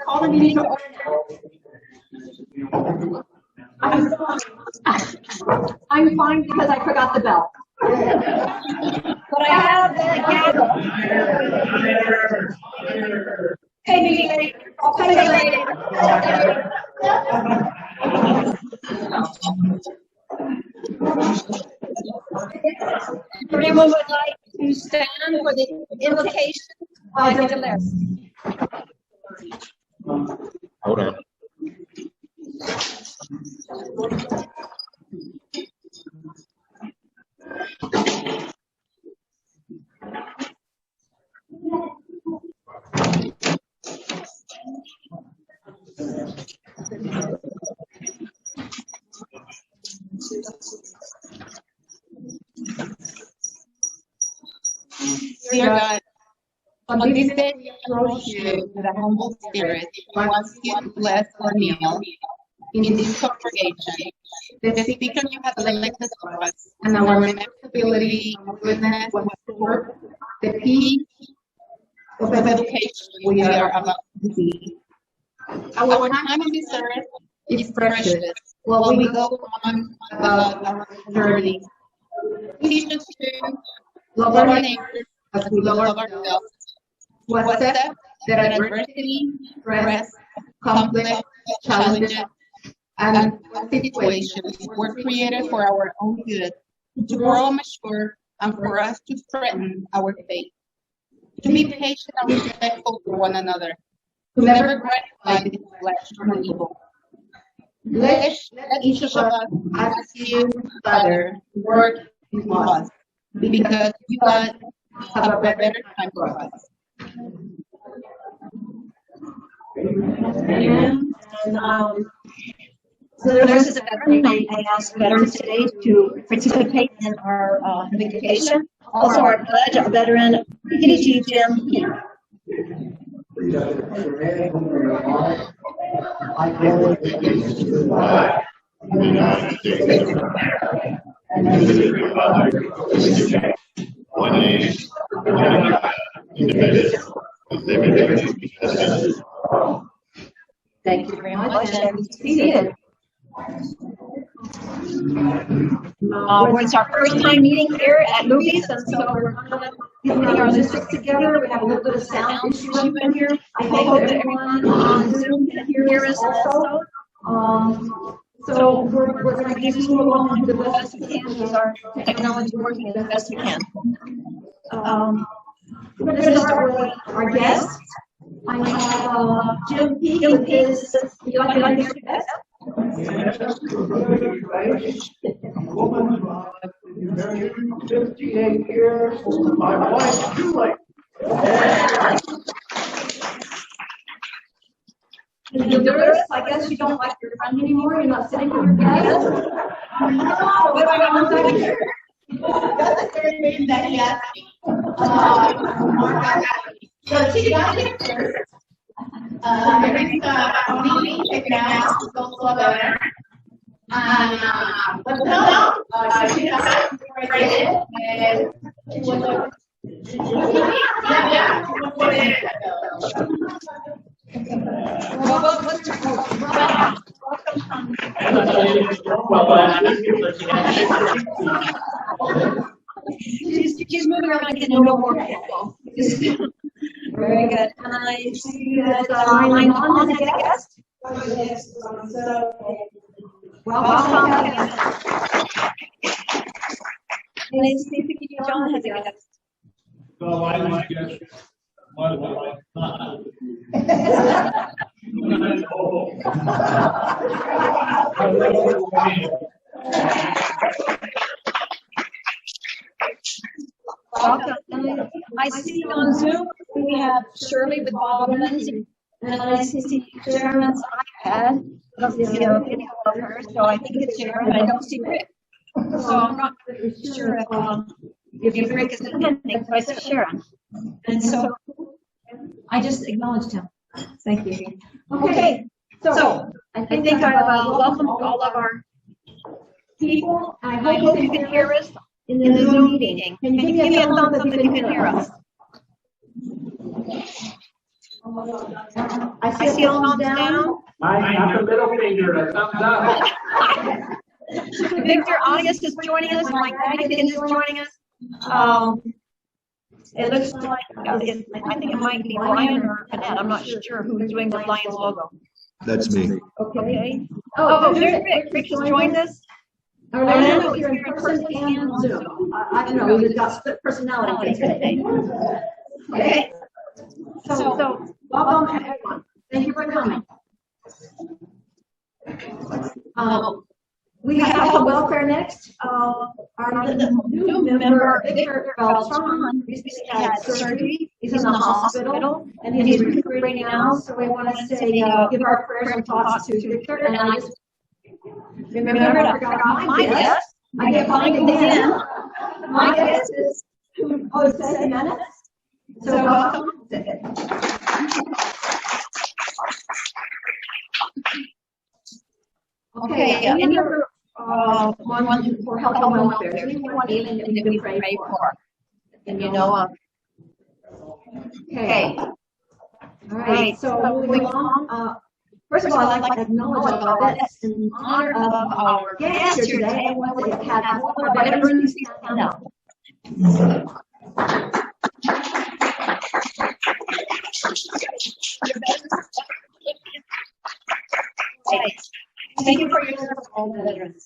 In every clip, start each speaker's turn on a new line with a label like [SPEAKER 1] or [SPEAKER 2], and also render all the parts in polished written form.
[SPEAKER 1] Call the meeting to order. I'm fine because I forgot the bell. But I have the gavel. Hey, meeting. I'll tell you later. If anyone would like to stand for the invocation, I'll take a list.
[SPEAKER 2] Hold on.
[SPEAKER 3] Dear God, on this day we approach you with a humble spirit, once you bless our meal in this congregation. The speaker you have elected for us, and our ability, goodness, and support, the peace of education we are about to see. Our time on this earth is precious while we go on about our journey. Teach us to love our neighbors as we love ourselves, to accept that adversity, stress, conflict, challenges, and situations were created for our own good, to grow mature, and for us to strengthen our faith, to be patient and respectful for one another, to never gratify the flesh or evil. Let each of us ask you, Father, to work in us, because you God have a better time for us.
[SPEAKER 1] So this is a veteran. I asked veterans today to participate in our invocation. Also, our pledge, our veteran, EPDTL.
[SPEAKER 4] I pledge allegiance to the flag of the United States of America and to the republic for which it stands, one nation, under God, indivisible, with liberty and justice for all.
[SPEAKER 1] Thank you very much, and be seated. It's our first time meeting here at Movies, and so we're getting our districts together. We have a little bit of sound issue in here. I hope that everyone on Zoom can hear us also. So we're going to give you along and do the best we can with our technology working the best we can. We're going to start with our guests. I have Jim P. with his, would you like to introduce your guest?
[SPEAKER 4] Woman, 58 years, my wife, Julie.
[SPEAKER 1] You're nervous? I guess you don't like your friend anymore. You're not sitting with your guest. What am I going to do here?
[SPEAKER 3] That's the third name that he asked me. So she got it first. Her name is Tony. She can ask to go to the but no, she has separated and she was
[SPEAKER 1] She's moving around getting no more people. Very good. And I see that line on as a guest. Welcome. And I see John has a guest.
[SPEAKER 5] So I guess my wife not.
[SPEAKER 1] Welcome. I see on Zoom we have Shirley with Baldwin's, and I see Sharon's iPad. I don't see a video of her, so I think it's Sharon, but I don't see Rick. So I'm not really sure if Rick is attending, so I said Sharon. And so I just acknowledged him. Thank you. Okay, so I think I welcome all of our people. I hope you can hear us in the Zoom meeting. Can you give me a thumbs up if you can hear us? I see a thumbs down.
[SPEAKER 5] Not the middle finger, a thumbs up.
[SPEAKER 1] Victor Arias is joining us. Mike Dickens is joining us. It looks like, I think it might be Ryan or Annette. I'm not sure who's doing the Lions logo.
[SPEAKER 2] That's me.
[SPEAKER 1] Okay. Oh, there's Rick. Rick has joined us. Orlando is here in person and on Zoom. I don't know, we've got split personality today. Okay. So, welcome everyone. Thank you for coming. We have health welfare next. Our new member, Victor Beltran, recently had surgery. He's in the hospital and he's recuperating now. So we want to say, give our prayers and thoughts to Victor. And I just remember I forgot my guest. I get mine again. My guest is Jose Jimenez. So welcome. Okay, any other one for health and welfare? Anyone even that we can pray for? And you know of? Okay. All right, so moving on. First of all, I'd like to acknowledge our vets in honor of our guests here today. I want to have all of our veterans stand up. Thank you for your service, all the veterans.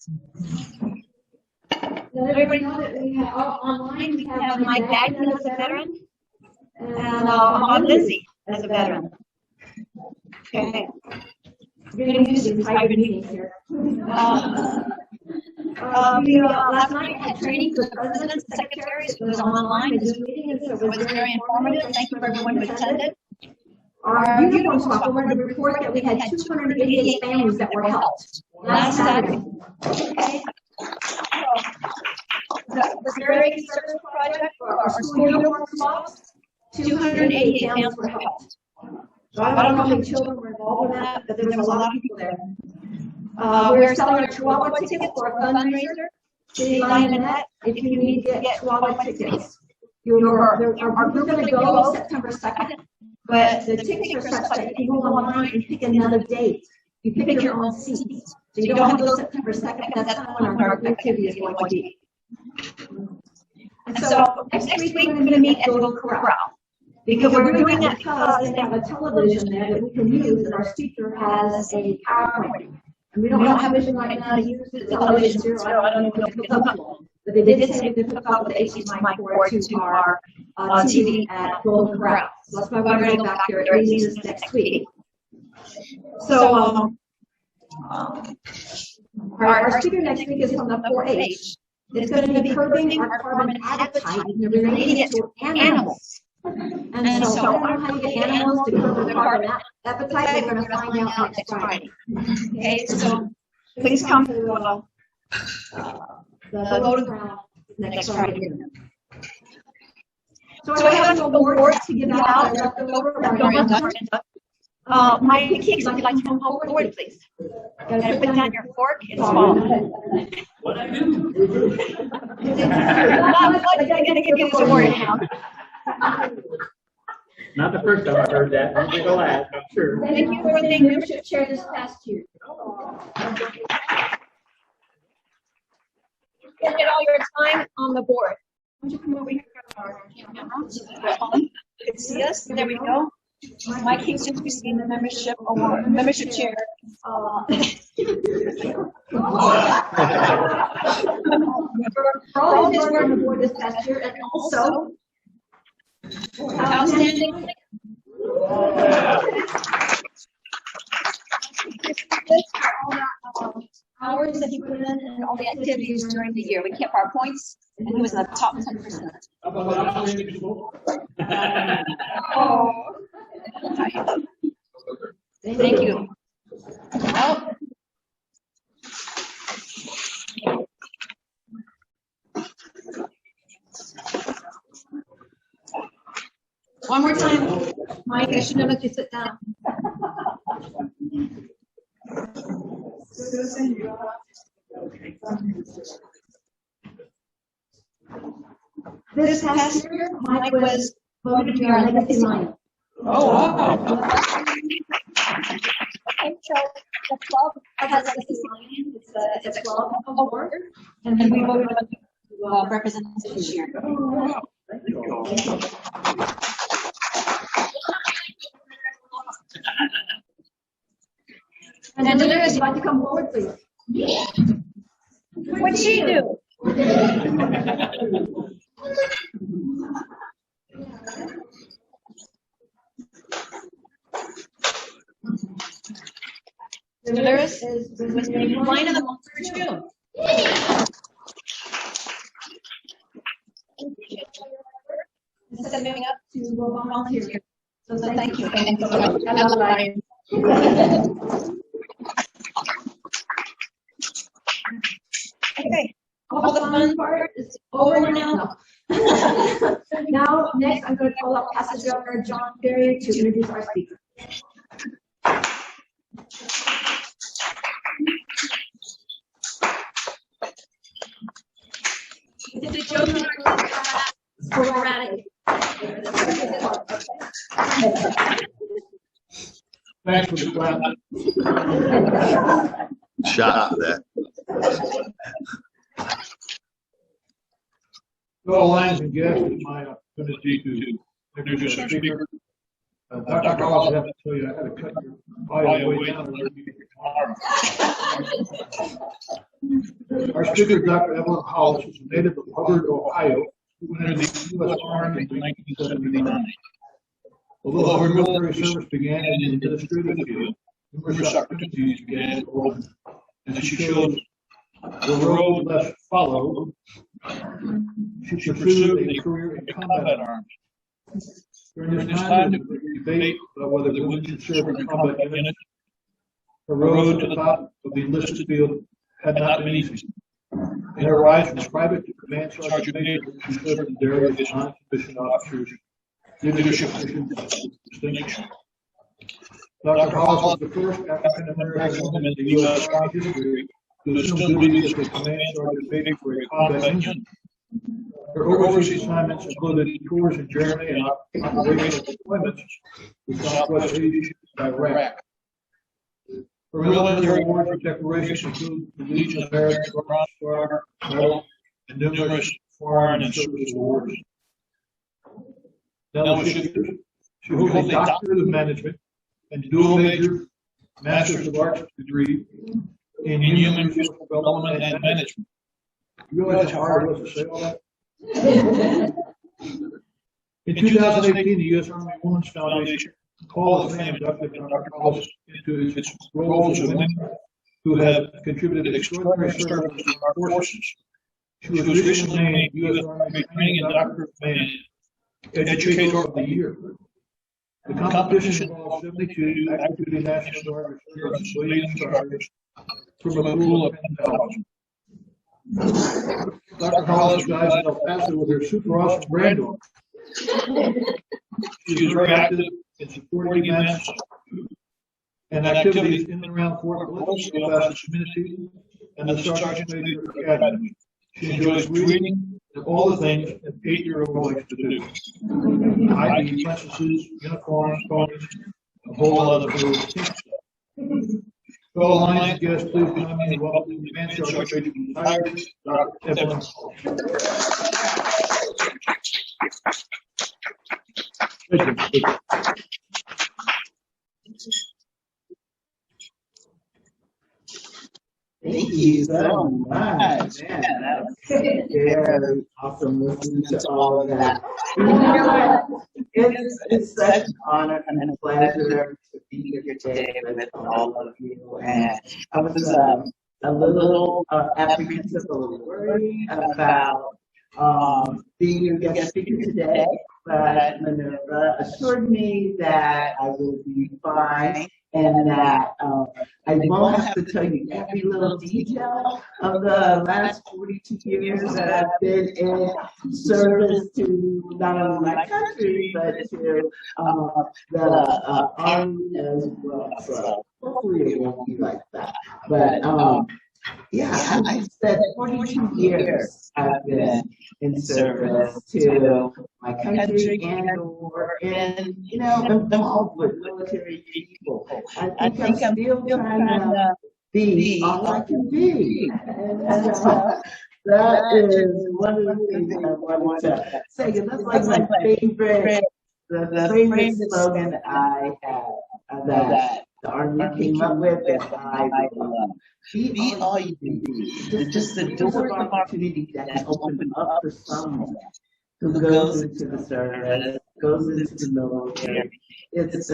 [SPEAKER 1] Let everybody know that we have online. We have Mike Bagman as a veteran, and Bob Lizzie as a veteran. Okay. We're going to use these hybrid meetings here. Last night we had training for the presidents and secretaries. It was online, a Zoom meeting, and so it was very informative. Thank you for everyone who attended. Our uniform swap, we wanted to report that we had 288 families that were helped last Saturday. Okay. The Very Service Project for our school uniform swaps, 288 families were helped. So I don't know how many children were involved in that, but there was a lot of people there. We're selling our Chihuahua tickets for a fundraiser. City Lionette, if you need to get Chihuahua tickets, we're going to go September 2nd. But the tickets are such that you can go online and pick another date. You pick your own seats. So you don't have to go September 2nd. That's not when our activity is going to be. And so next week we're going to meet at Little Corral. Because we're doing that because they have a television there that we can use, and our speaker has a PowerPoint. And we don't have vision right now to use the television, so I don't even know if we can hook up. But they did say we could hook up with the HDMI cord to our TV at Golden Corral. So that's why we're going to go back here at least this next week. So our speaker next week is from the 4-H. It's going to be curbing our carbon appetite and relating it to animals. And so I don't know how you get animals to curb their carbon appetite. We're going to find out next Friday. Okay, so please come to the Golden Corral next Friday. So I have a board to give out. My cakes, if you'd like to come forward, please. Put down your fork and swallow.
[SPEAKER 5] What I do?
[SPEAKER 1] I'm going to give you some more now.
[SPEAKER 5] Not the first time I've heard that. Won't be the last, I'm sure.
[SPEAKER 1] Thank you for being membership chair this past year. You get all your time on the board. Why don't you come over here to our camera? You can see us. There we go. My case just received the membership award, membership chair. For all of his work on the board this past year, and also outstanding. Hours that he put in and all the activities during the year. We kept our points, and he was in the top 10%. Oh. Thank you. Oh. One more time. Mike, I should have let you sit down. Susan, This past year, Mike was voted to be our legacy lion.
[SPEAKER 5] Oh, wow.
[SPEAKER 1] Okay, so the club has legacy lion. It's a club award, and we voted on representatives this year. And Dolores, you want to come forward, please? What'd she do? Dolores was named Lion of the Month for June. Instead of moving up to volunteer. So thank you. Thank you so much. I love Lion. Okay, all the fun part is over now. Now, next, I'm going to call up Passage Governor John Berry to introduce our speaker. The children are sporadic.
[SPEAKER 5] Thanks for the clap.
[SPEAKER 4] Shot for that.
[SPEAKER 5] Fellow lines and guests, it's my opportunity to introduce our speaker. Dr. Hollis, I have to tell you, I had to cut your bio way down to let you get tomorrow. Our speaker, Dr. Evelyn Hollis, is a native of Hubbard, Ohio, who entered the U.S. Army in 1979. Although her military service began in the administrative field, numerous opportunities began to open, and she chose the road less followed. She pursued a career in combat arms. During this time, there was debate about whether the women should serve in combat units. Her road to the top of the enlisted field had not been easy. In her rise from private to command sergeant major, she served in various non-commissioned officers, leadership positions, and distinction. Dr. Hollis was the first African-American woman in the U.S. Army history to assume duties as a command sergeant major for a combat unit. Her overseas assignments included tours in Germany and operational deployments with Southwest Asia and Iraq. Her military awards and decorations include the Legion of Merit, Bronze Star Medal, and numerous foreign and service awards. Now she holds a Doctorate of Management and dual major Masters of Arts degree in Human Resource Development and Management. You realize how hard it was to say all that? In 2018, the U.S. Army Women's Foundation Hall of Fame inducted Dr. Hollis into its roles of women who have contributed extraordinary service to our forces. She was recently named U.S. Army Training and Doctrine Command Educator of the Year. The competition involves 72 active duty National Guard reserve civilian stars from a pool of 10,000. Dr. Hollis resides in El Paso with her super awesome granddaughter. She is very active in supporting events and activities in and around Fort Bliss, the El Paso community, and the Sergeant Major Academy. She enjoys reading and all the things an 8-year-old likes to do. ID, princesses, uniforms, ponies, a whole lot of little pink stuff. Fellow Alliance guests, please join me in welcoming the Command Sergeant Major Dr. Evelyn Hollis. Thank you.
[SPEAKER 2] Thank you so much. Man, that was very awesome listening to all of that. It's such an honor and a pleasure to be here today with all of you. And I was a little apprehensive, a little worried about being your guest speaker today, but Minerva assured me that I will be fine and that I won't have to tell you every little detail of the last 42 years that I've been in service to not only my country, but to the Army as well. So hopefully it won't be like that. But Yeah, I said 42 years I've been in service to my country and or in, involved with military people. I think I'm still trying to be all I can be. And that is one of the things I wanted to say, because that's like my favorite, the favorite slogan I have that the Army came up with that I love. Be all you can be. Just the doors of opportunity that can open up for someone who goes into the service, goes into the military. It's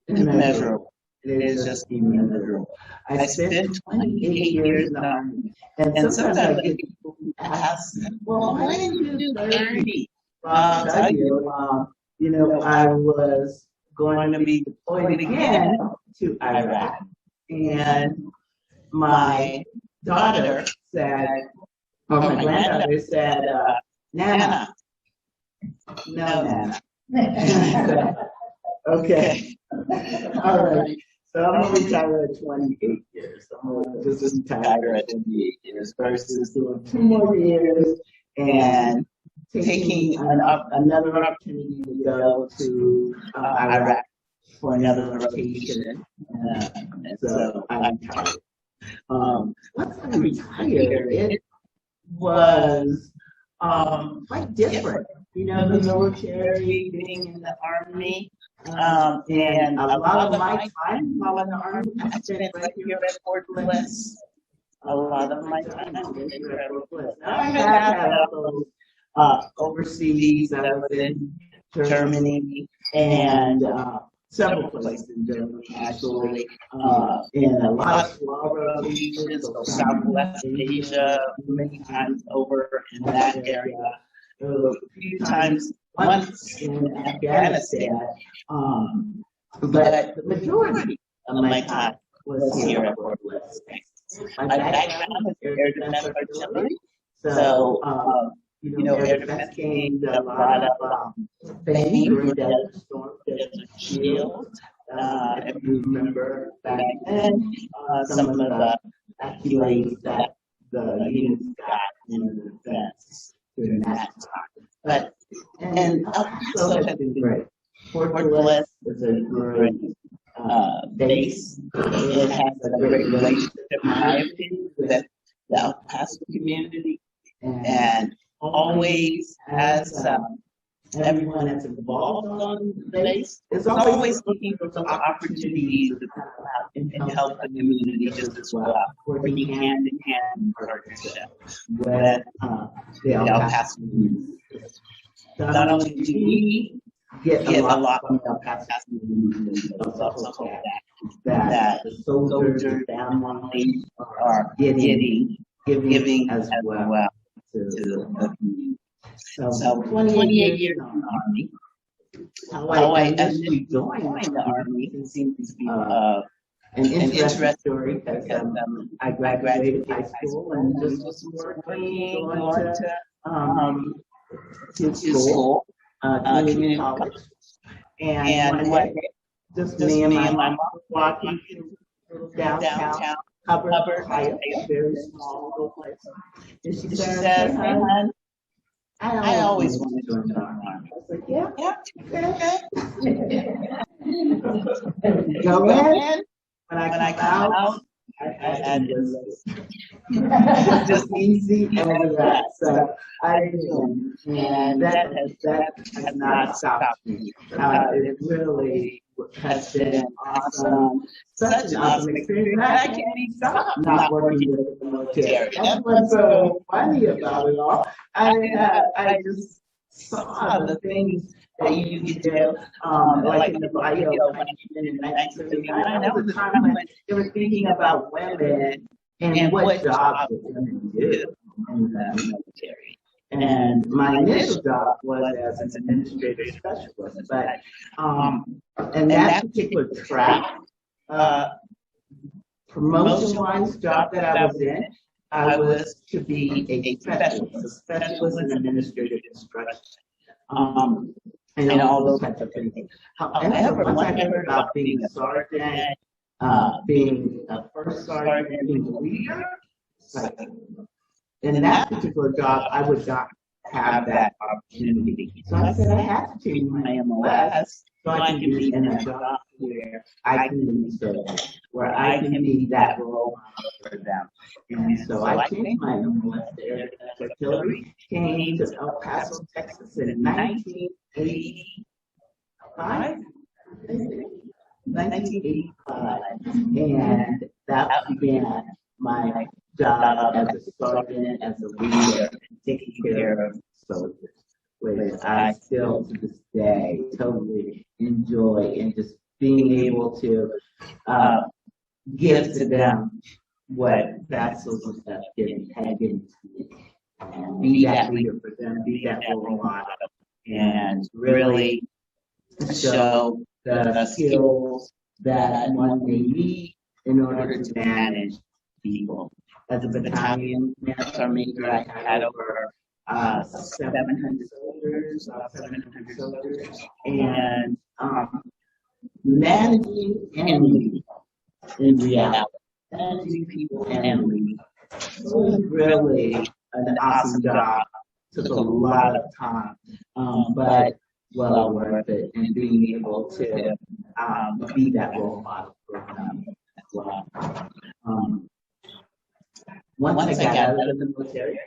[SPEAKER 2] immeasurable. It is just immeasurable. I spent 28 years in the Army, and sometimes I get people who ask, well, why didn't you do 30? I'll tell you, I was going to be deployed again to Iraq, and my daughter said, or my granddaughter said, Nana. No, Nana. Okay. All right. So I'm going to retire at 28 years. I'm going to just retire at 28 years versus doing 2 more years and taking another opportunity to go to Iraq for another rotation. And so I retired. Once I retired, it was quite different. The military, being in the Army, and a lot of my time while in the Army, I spent right here at Fort Bliss. A lot of my time here at Fort Bliss. Now, I have had those overseas. I was in Germany and several places in Germany, actually, in a lot of smaller regions, so Southwest Asia, many times over in that area, a few times, once in Afghanistan, but the majority of my time was here at Fort Bliss. My background is air defense artillery, so air defense gained a lot of fame during Desert Storm, Desert Shield. If you remember back then, some of the accolades that the units got in the defense during that time. And also has been great. Fort Bliss is a great base. It has a great relationship, in my opinion, with the El Paso community, and always has everyone that's involved on the base is always looking for some opportunities to come out and help the community just as well, working hand in hand in partnership with the El Paso community. Not only do we get a lot from the El Paso community, but also that the soldiers and families are giving as well to the community. So 28 years in the Army. How I initially joined the Army seems to be an interesting story, because I graduated high school and just was working, going to school, community college. And one day, just me and my mom walking through downtown Hubbard, Ohio, a very small little place. And she said, "Hey, hon, I always wanted to join the Army." I was like, okay. Go in. When I come out, I had just easy as that. So I did, and that has not stopped me. It really has been awesome, such an awesome experience. I can't even stop not working with the military. That's what's so funny about it all. I just saw the things that you could do, like in the bio when I came in 1979. That was the time when they were thinking about women and what jobs would women do in the military. And my initial job was as an administrative specialist, but in that particular track, promotion-wise job that I was in, I was to be a specialist in administrative instruction. And all those types of things. However, once I heard about being a sergeant being a first sergeant, being a leader, it's like, in that particular job, I would not have that opportunity. So I said I have to change my MLS so I can be in a job where I can be service, where I can be that role model for them. And so I changed my MLS there. Artillery came to El Paso, Texas in 1985. 1985, and that began my job as a sergeant, as a leader, taking care of soldiers, which I still to this day totally enjoy, and just being able to give to them what that soldiers had given to me, and be that leader for them, be that role model, and really show the skills that one may need in order to manage people. As a battalion master major, I had over 700 soldiers, and managing and leading in reality, managing people and leading. It was really an awesome job. Took a lot of time, but well worth it, and being able to be that role model for them as well. Once I got out of the military,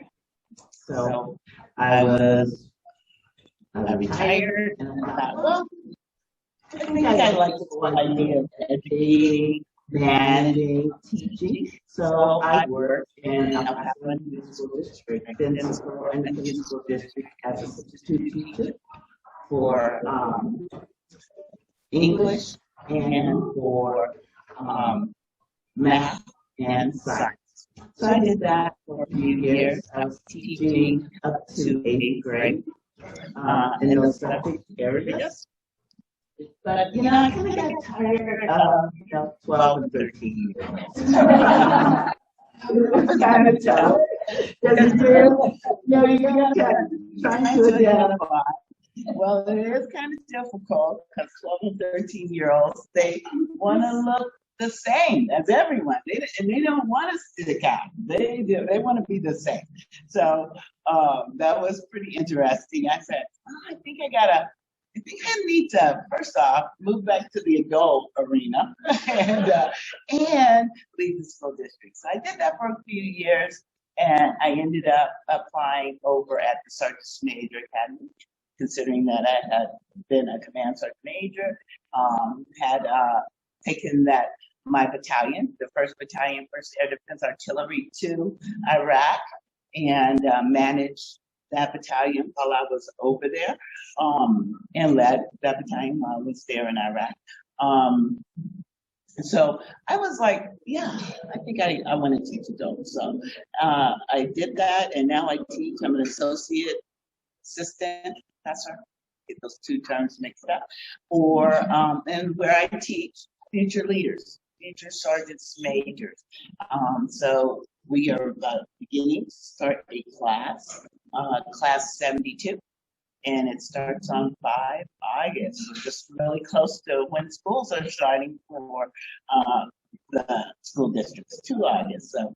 [SPEAKER 2] so I retired, and I thought, well, I think I like the whole idea of educating, managing, teaching. So I worked in El Paso School District, then in the school district as a substitute teacher for English and for math and science. So I did that for a few years. I was teaching up to 8th grade in those subject areas. But, I kind of got tired of 12 and 13 years old. It was kind of tough. Because you're trying to identify. Well, it is kind of difficult because 12 and 13-year-olds, they want to look the same as everyone. They don't want to stick out. They want to be the same. So that was pretty interesting. I said, I think I need to, first off, move back to the adult arena and leave the school district. So I did that for a few years, and I ended up applying over at the Sergeant's Major Academy, considering that I had been a command sergeant major, had taken my battalion, the 1st Battalion, 1st Air Defense Artillery, to Iraq, and managed that battalion while I was over there, and led that battalion while I was there in Iraq. So I was like, yeah, I think I want to teach adults. So I did that, and now I teach. I'm an associate assistant professor. Get those two terms mixed up. And where I teach future leaders, future sergeants, majors. So we are beginning to start a class, class 72, and it starts on 5 August. We're just really close to when schools are starting for the school districts, 2 August. So,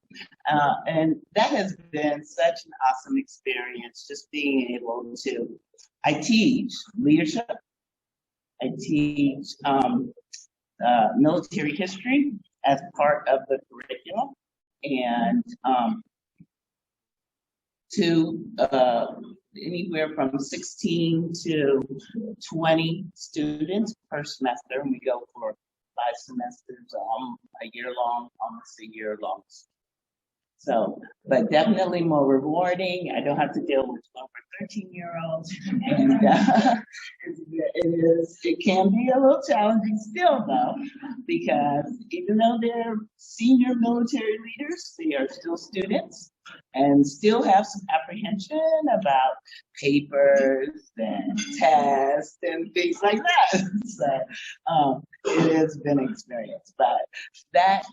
[SPEAKER 2] and that has been such an awesome experience, just being able to, I teach leadership, I teach military history as part of the curriculum, and to anywhere from 16 to 20 students per semester, and we go for 5 semesters, a year long, almost a year long. So, but definitely more rewarding. I don't have to deal with 12 or 13-year-olds, and it can be a little challenging still, though, because even though they're senior military leaders, they are still students and still have some apprehension about papers and tests and things like that. So it has been an experience, but that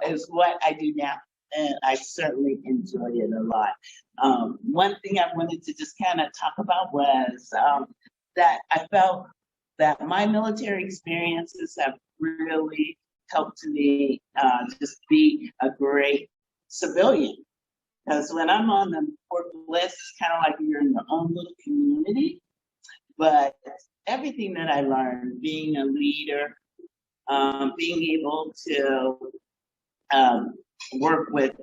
[SPEAKER 2] is what I do now. And I certainly enjoy it a lot. One thing I wanted to just kind of talk about was that I felt that my military experiences have really helped me just be a great civilian. Because when I'm on the work list, it's kind of like you're in your own little community. But everything that I learned, being a leader, being able to work with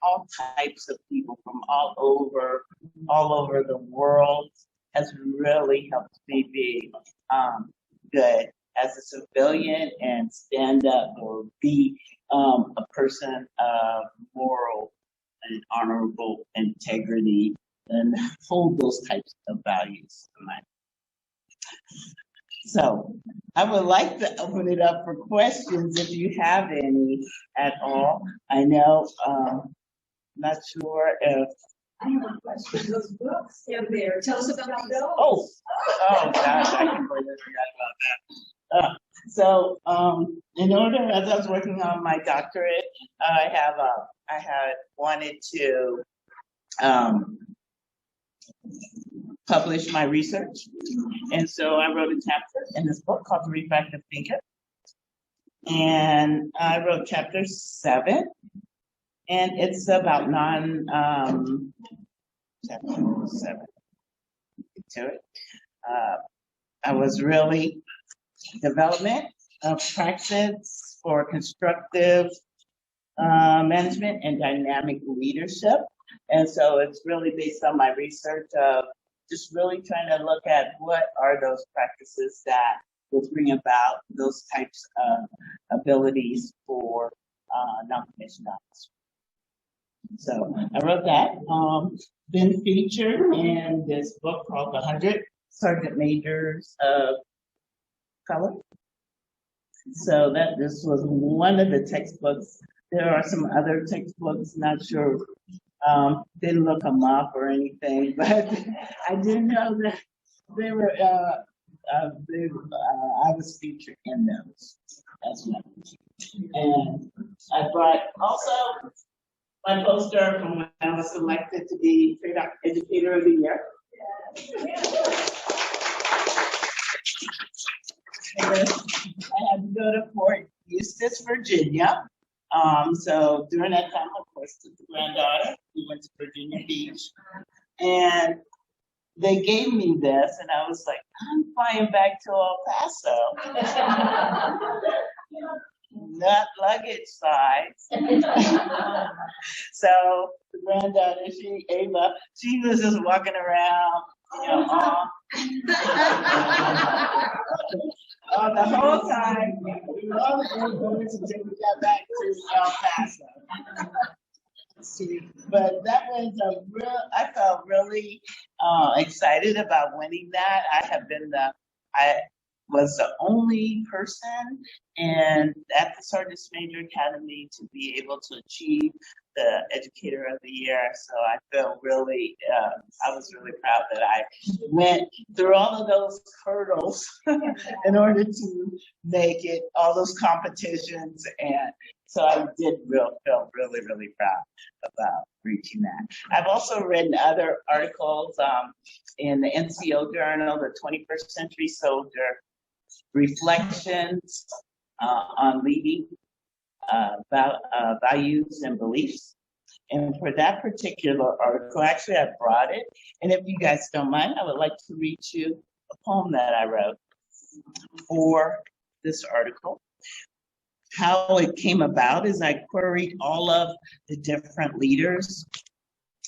[SPEAKER 2] all types of people from all over the world, has really helped me be good as a civilian and stand up or be a person of moral and honorable integrity and hold those types of values in mind. So I would like to open it up for questions if you have any at all. I know, not sure if.
[SPEAKER 1] I have a question. Those books there. Tell us about those.
[SPEAKER 2] Oh gosh, I completely forgot about that. So in order, as I was working on my doctorate, I had wanted to publish my research. And so I wrote a chapter in this book called Refractive Thinker. And I wrote chapter 7. And it's about chapter 7 to it. I was really development of Praxis for constructive management and dynamic leadership. And so it's really based on my research of just really trying to look at what are those practices that will bring about those types of abilities for non-commissioned officers. So I wrote that, been featured in this book called 100 Sergeant Majors of Color. So this was one of the textbooks. There are some other textbooks, not sure, didn't look them up or anything, but I did know that they were, I was featured in those as well. And I brought also my poster from when I was selected to be TRADOC Educator of the Year. I had to go to Fort Eustis, Virginia. So during that time, of course, took the granddaughter. We went to Virginia Beach, and they gave me this, and I was like, I'm flying back to El Paso. Not luggage size. So the granddaughter, Ava, she was just walking around, the whole time. We were all going until we got back to El Paso. But that was I felt really excited about winning that. I was the only person at the Sergeant Major Academy to be able to achieve the Educator of the Year. So I felt really, I was really proud that I went through all of those hurdles in order to make it, all those competitions. And so I did feel really, really proud about reaching that. I've also written other articles in the NCO Journal, the 21st Century Soldier, Reflections on Leading, Values and Beliefs. And for that particular article, actually I brought it. And if you guys don't mind, I would like to read you a poem that I wrote for this article. How it came about is I queried all of the different leaders,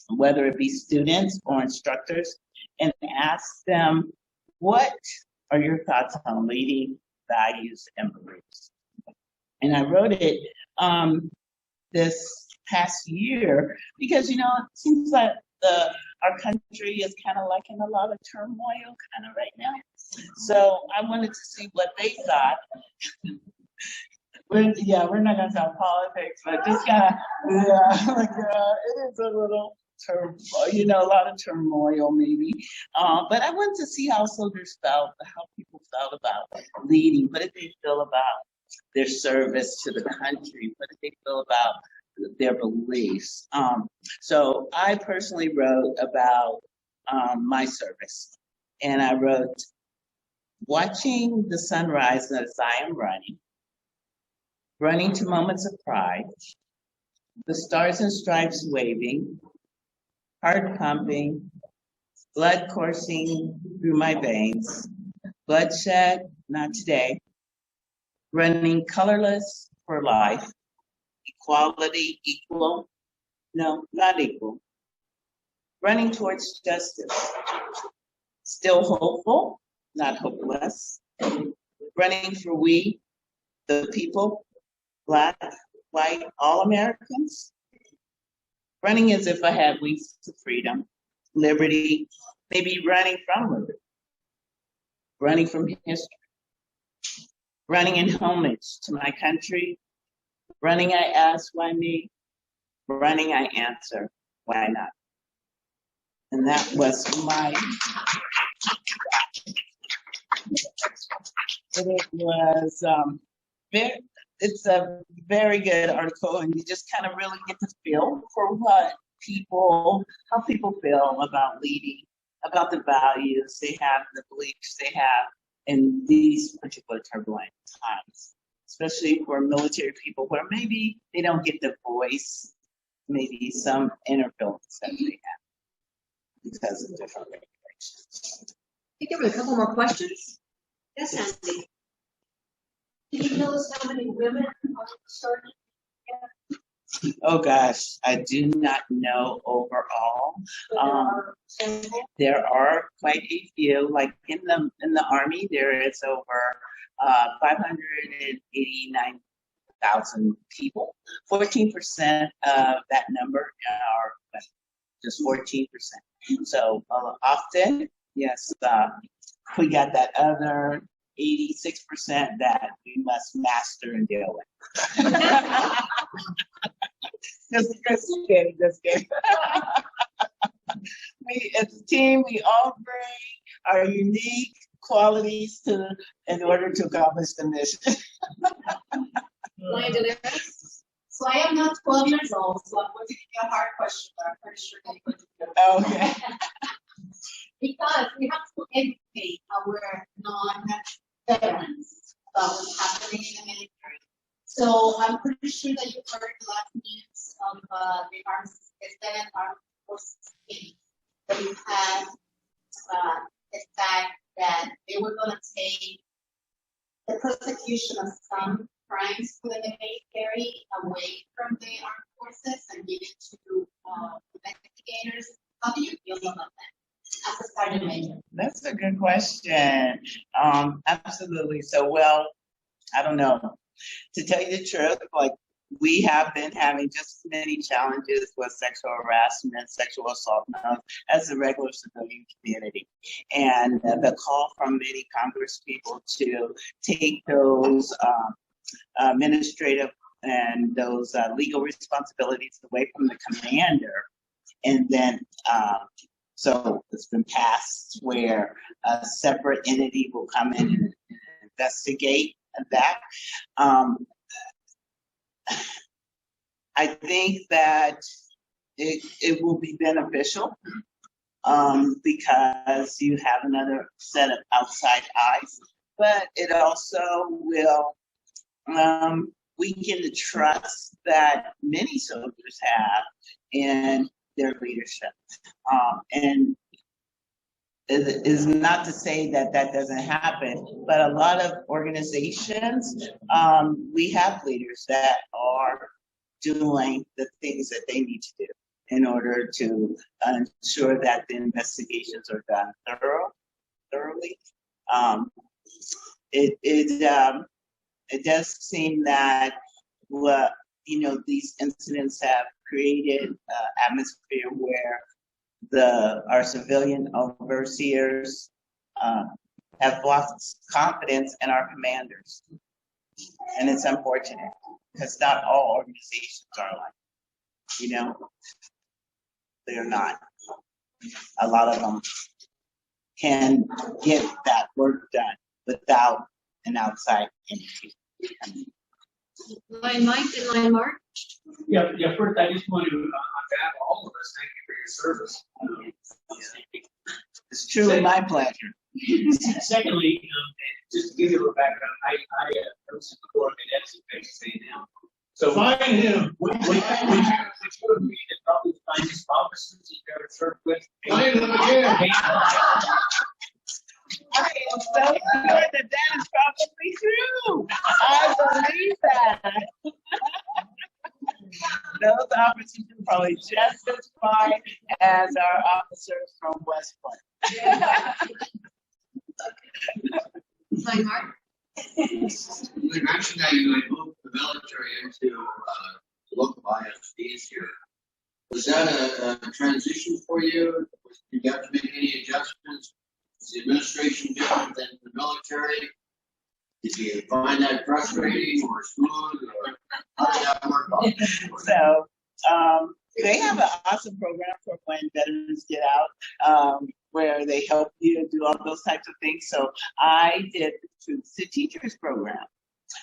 [SPEAKER 2] whether it be students or instructors, and asked them, what are your thoughts on leading, values, and beliefs? And I wrote it this past year because, it seems like our country is kind of like in a lot of turmoil kind of right now. So I wanted to see what they thought. We're not going to talk politics, but just kind of, it is a little a lot of turmoil maybe. But I wanted to see how soldiers felt, how people felt about leading. What did they feel about their service to the country? What did they feel about their beliefs? So I personally wrote about my service. And I wrote, watching the sunrise as I am running, running to moments of pride, the stars and stripes waving, heart pumping, blood coursing through my veins, bloodshed, not today, running colorless for life, equality, equal, no, not equal, running towards justice, still hopeful, not hopeless, running for we, the people, Black, white, all Americans, running as if I had wings to freedom, liberty, maybe running from liberty, running from history, running in homage to my country, running I ask, why me? Running I answer, why not? And that was my, it was it's a very good article, and you just kind of really get to feel for what people, how people feel about leading, about the values they have, the beliefs they have in these particular turbulent times, especially for military people where maybe they don't get the voice, maybe some inner feelings that they have because of different regulations.
[SPEAKER 1] I think there were a couple more questions. Yes, Andy. Can you tell us how many women are starting?
[SPEAKER 2] Oh gosh, I do not know overall. There are quite a few. Like in the Army, there is over 589,000 people. 14% of that number are women, just 14%. So often, yes, we got that other 86% that we must master and deal with. just kidding. We, as a team, we all bring our unique qualities in order to accomplish the mission.
[SPEAKER 3] So I am not 12 years old, so I'm going to give you a hard question, but I'm pretty sure that you're going to do it.
[SPEAKER 2] Okay.
[SPEAKER 3] Because we have to educate our non-veterans about what's happening in the military. So I'm pretty sure that you heard the last news of the armed forces team that we had the fact that they were going to take the prosecution of some crimes within the military away from the armed forces and give it to investigators. How do you feel about that as a sergeant major?
[SPEAKER 2] That's a good question. Absolutely. So, well, I don't know. To tell you the truth, like we have been having just as many challenges with sexual harassment, sexual assault now as the regular civilian community. And the call from many Congress people to take those administrative and those legal responsibilities away from the commander. And then, so it's been passed where a separate entity will come in and investigate that. I think that it will be beneficial because you have another set of outside eyes, but it also will weaken the trust that many soldiers have in their leadership. And it is not to say that that doesn't happen, but a lot of organizations, we have leaders that are doing the things that they need to do in order to ensure that the investigations are done thoroughly. It does seem that these incidents have created an atmosphere where our civilian overseers have lost confidence in our commanders. And it's unfortunate because not all organizations are like, they're not. A lot of them can get that work done without an outside entity.
[SPEAKER 1] Line Mike and Line Mark.
[SPEAKER 6] Yeah. First, I just want to, on behalf of all of us, thank you for your service.
[SPEAKER 2] It's truly my pleasure.
[SPEAKER 6] Secondly, just to give you a background, I was in the board at Texas A&M. So
[SPEAKER 5] Find him.
[SPEAKER 6] would you agree that probably the finest officers you've ever served with?
[SPEAKER 5] Find him again.
[SPEAKER 2] I am so sure that that is probably true. I believe that. Those officers are probably just as fine as our officers from West Point.
[SPEAKER 1] My heart.
[SPEAKER 7] You mentioned that you had moved the military into local ISPs here. Was that a transition for you? Did you have to make any adjustments? Was the administration different than the military? Did you find that frustrating or smooth? Or how did that work out?
[SPEAKER 2] So they have an awesome program for when veterans get out, where they help you do all those types of things. So I did the teachers program.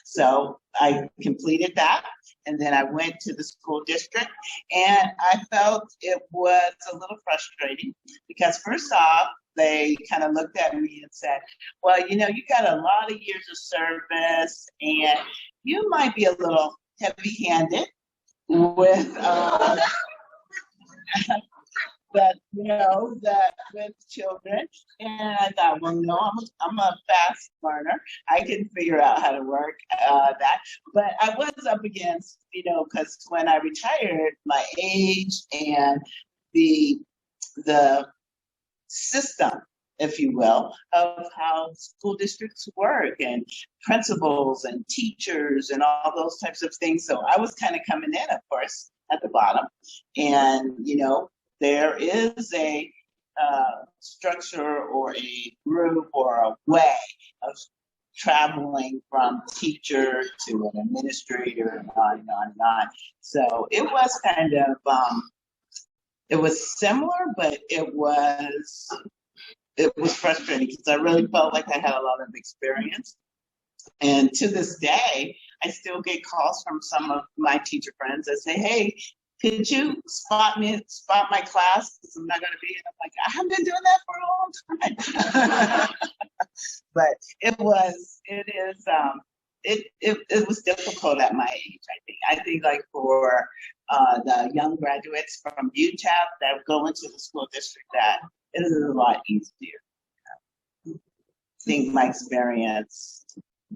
[SPEAKER 2] So I completed that, and then I went to the school district, and I felt it was a little frustrating because first off, they kind of looked at me and said, well, you know, you got a lot of years of service, and you might be a little heavy-handed with that, you know, that with children. And I thought, well, no, I'm a fast learner. I can figure out how to work that. But I was up against, you know, because when I retired, my age and the system, if you will, of how school districts work and principals and teachers and all those types of things. So I was kind of coming in, of course, at the bottom. And, you know, there is a structure or a group or a way of traveling from teacher to an administrator and on and on and on. So it was kind of, it was similar, but it was frustrating because I really felt like I had a lot of experience. And to this day, I still get calls from some of my teacher friends that say, hey, could you spot my class? Because I'm not going to be. And I'm like, I haven't been doing that for a long time. But it was difficult at my age, I think like for the young graduates from UTEP that go into the school district, that it is a lot easier. I think my experience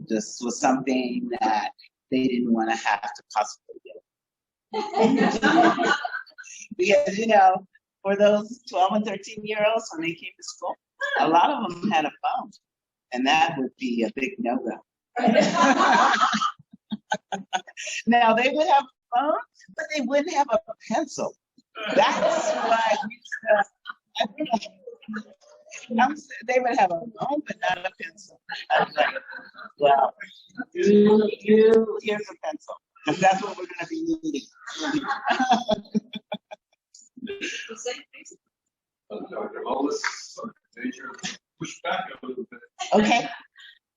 [SPEAKER 2] just was something that they didn't want to have to possibly do. Because, you know, for those 12 and 13-year-olds, when they came to school, a lot of them had a phone, and that would be a big no-go. Now, they would have a phone, but they wouldn't have a pencil. That's why they would have a phone, but not a pencil. I was like, well, here's a pencil. Because that's what we're going to be needing.
[SPEAKER 4] Dr. Hollis, Major, push back a little bit.
[SPEAKER 2] Okay.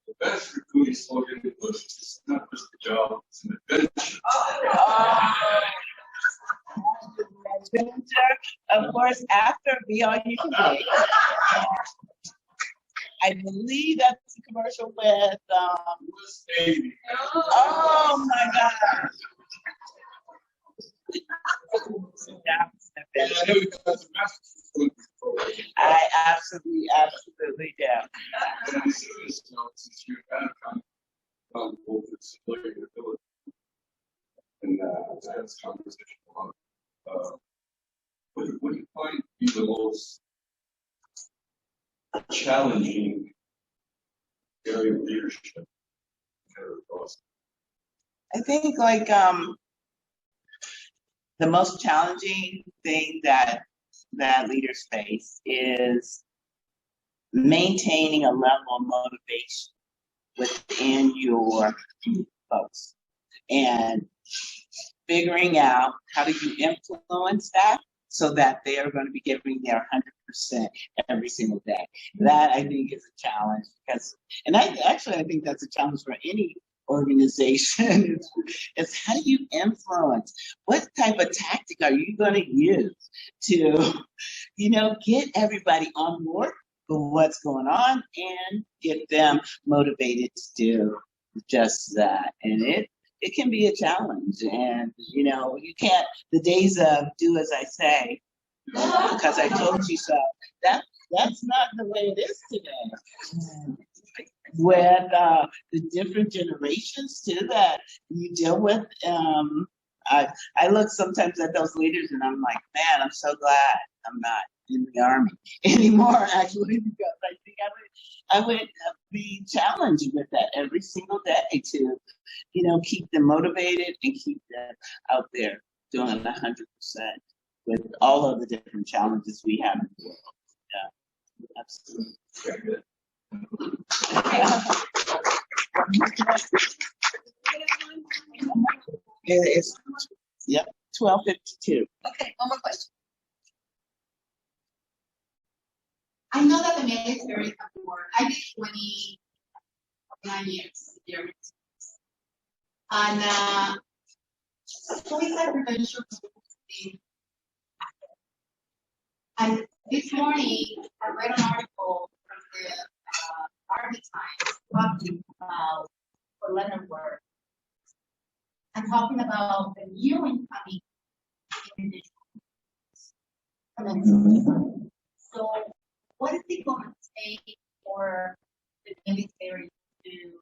[SPEAKER 4] The best recruiting slogan was, it's not just a job, it's an adventure.
[SPEAKER 2] Adventure, of course, after Be All You Can Be. I believe that's a commercial with, oh my gosh. I absolutely do.
[SPEAKER 4] Since you had both its ability and that's conversation about what do you find to be the most challenging area of leadership?
[SPEAKER 2] I think like the most challenging thing that leaders face is maintaining a level of motivation within your folks and figuring out how do you influence that so that they are going to be giving their 100% every single day. That I think is a challenge because, and I think that's a challenge for any organization. It's how do you influence? What type of tactic are you going to use to, you know, get everybody on board, what's going on and get them motivated to do just that. And it can be a challenge. And, you know, you can't, the days of do as I say, because I told you so, that's not the way it is today. With the different generations too that you deal with, I look sometimes at those leaders and I'm like, man, I'm so glad I'm not in the Army anymore, actually, because I think I would be challenged with that every single day to, you know, keep them motivated and keep them out there doing 100% with all of the different challenges we have in the world. Yeah, absolutely. Very good. It's, yep, 12:52.
[SPEAKER 1] Okay, one more question.
[SPEAKER 3] I know that the military has worked. I did 29 years here. And suicide prevention was and this morning I read an article from the Army Times talking about for Leonard and talking about the new incoming individuals. So what is it going to take for the military to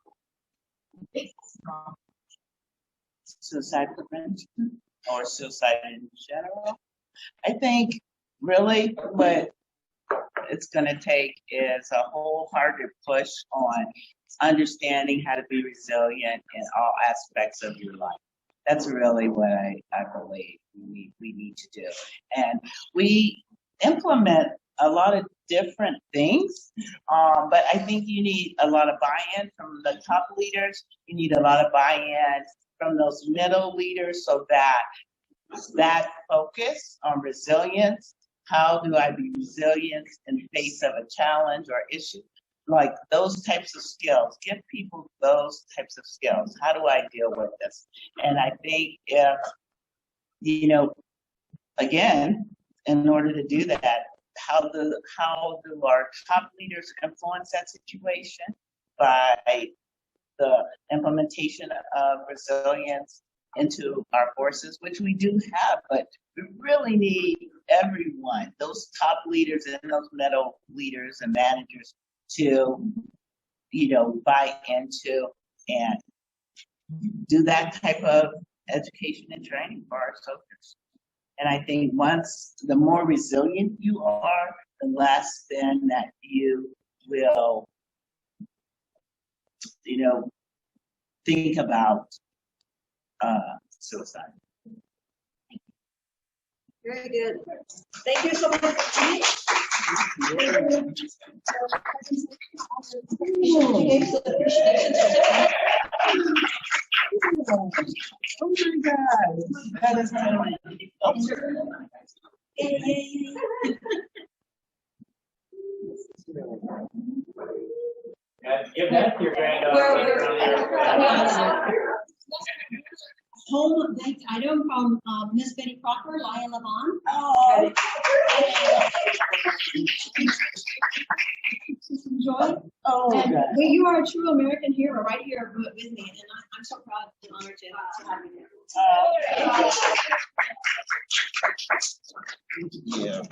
[SPEAKER 3] fix this problem?
[SPEAKER 2] Suicide prevention or suicide in general? I think really what it's going to take is a wholehearted push on understanding how to be resilient in all aspects of your life. That's really what I believe we need to do. And we implement a lot of different things, but I think you need a lot of buy-in from the top leaders. You need a lot of buy-in from those middle leaders so that focus on resilience. How do I be resilient in the face of a challenge or issue? Like those types of skills, give people those types of skills. How do I deal with this? And I think if, you know, again, in order to do that, how do our top leaders influence that situation? By the implementation of resilience into our forces, which we do have, but we really need everyone, those top leaders and those middle leaders and managers to, you know, buy into and do that type of education and training for our soldiers. And I think the more resilient you are, the less then that you will, you know, think about suicide.
[SPEAKER 1] Very good. Thank you so much.
[SPEAKER 2] Oh my God, that is
[SPEAKER 6] Give that to your granddaughter.
[SPEAKER 1] Home item from Miss Betty Crocker, Lion Levon.
[SPEAKER 2] Oh.
[SPEAKER 1] Enjoy.
[SPEAKER 2] Oh,
[SPEAKER 1] And
[SPEAKER 2] God.
[SPEAKER 1] well, you are a true American hero right here with me, and I'm so proud and honored to have you there.
[SPEAKER 2] Yeah.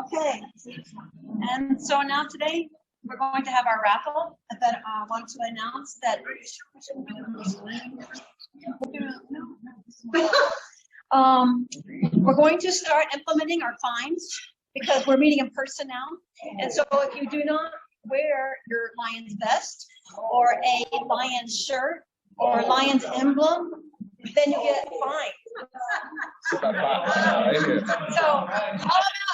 [SPEAKER 1] Okay. And so now today we're going to have our raffle. But I want to announce that we're going to start implementing our fines because we're meeting in person now. And so if you do not wear your Lions vest or a Lions shirt or Lions emblem, then you get fined. So, all about,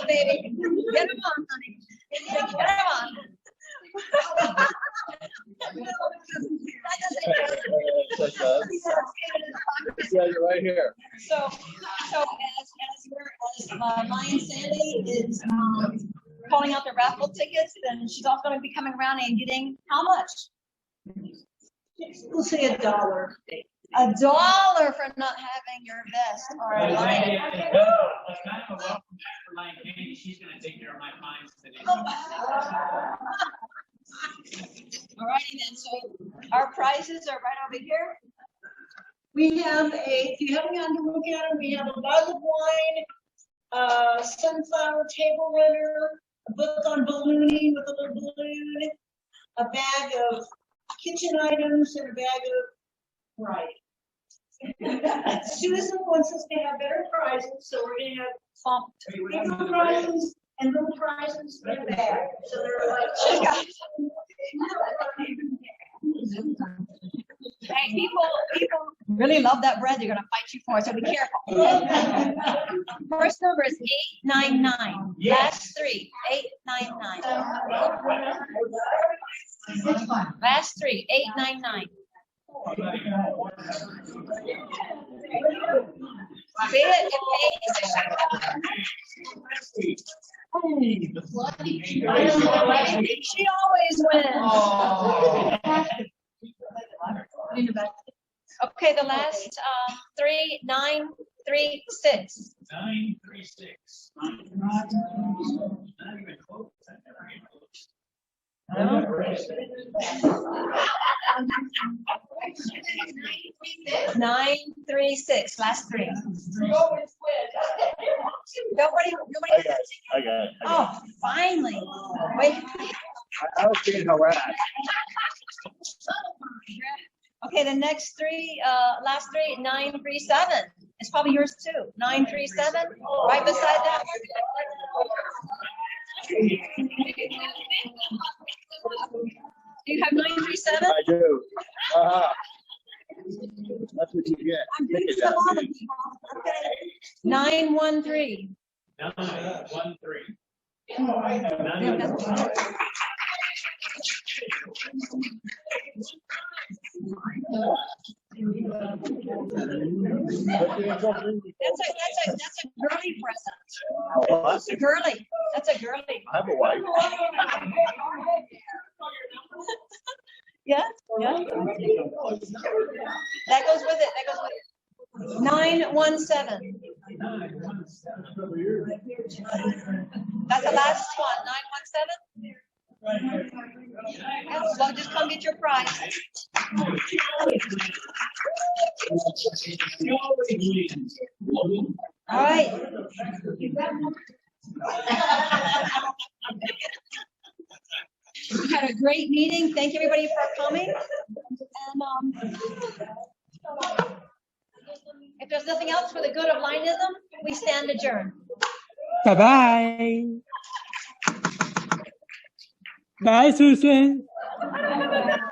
[SPEAKER 1] baby. Get them on, honey. Get them on.
[SPEAKER 4] Yeah, you're right here.
[SPEAKER 1] So as Lion Sandy is calling out the raffle tickets, then she's also going to be coming around and getting how much? We'll say $1. $1 for not having your vest or a light.
[SPEAKER 6] It's kind of a welcome back for Lion Candy. She's going to take care of my fines today.
[SPEAKER 1] Alrighty then, so our prizes are right over here. We have if you haven't gotten to look at them, we have a bottle of wine, sunflower table runner, a book on ballooning with a little balloon, a bag of kitchen items, and a bag of variety. Susan wants us to have better prizes, so we're going to have bigger prizes and little prizes in a bag. So they're like, hey, people really love that bread. They're going to fight you for it, so be careful. First number is 899. Last 3, 899. Last 3, 899. See it? She always wins. Okay, the last 3, 9, 3, 6.
[SPEAKER 6] 9, 3, 6. Not even close.
[SPEAKER 1] 9, 3, 6. Last 3. Nobody.
[SPEAKER 4] I got it.
[SPEAKER 1] Oh, finally. Wait.
[SPEAKER 4] I was being harassed.
[SPEAKER 1] Okay, the next 3, last 3, 9, 3, 7. It's probably yours too. 9, 3, 7. Right beside that. Do you have 9, 3, 7?
[SPEAKER 4] I do. That's what you get.
[SPEAKER 1] I'm doing some other people. Okay. 9, 1, 3.
[SPEAKER 6] 9, 1, 3.
[SPEAKER 1] That's a girly present. That's a girly. That's a girly.
[SPEAKER 4] I have a wife.
[SPEAKER 1] Yeah, yeah. That goes with it. That goes with it. 9, 1, 7. That's the last one. 9, 1, 7. Yeah, so just come get your prize. All right. We had a great meeting. Thank you, everybody, for coming. And if there's nothing else for the good of Lionism, we stand adjourned.
[SPEAKER 8] Bye-bye. Bye, Susan.